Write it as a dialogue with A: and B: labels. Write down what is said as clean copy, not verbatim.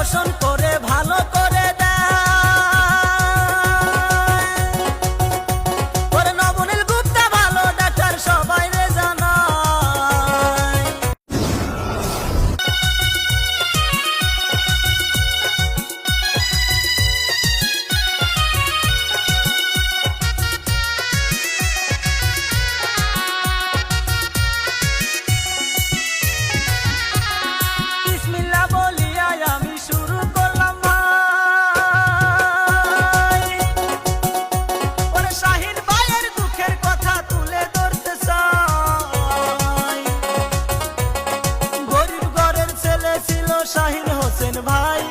A: Operation করে ভালো করে দেয়। ওরে নবনীল গুপ্তা ভালো ডাক্তার সবাই রে জানায়। বিসমিল্লাহ বলিয়া আমি শুরু করলাম ভাই। ওরে শাহিন ভাইয়ের দুঃখের কথা তুলে ধরতে চাই। গরিব ঘরের ছেলে ছিল শাহিন হোসেন ভাই।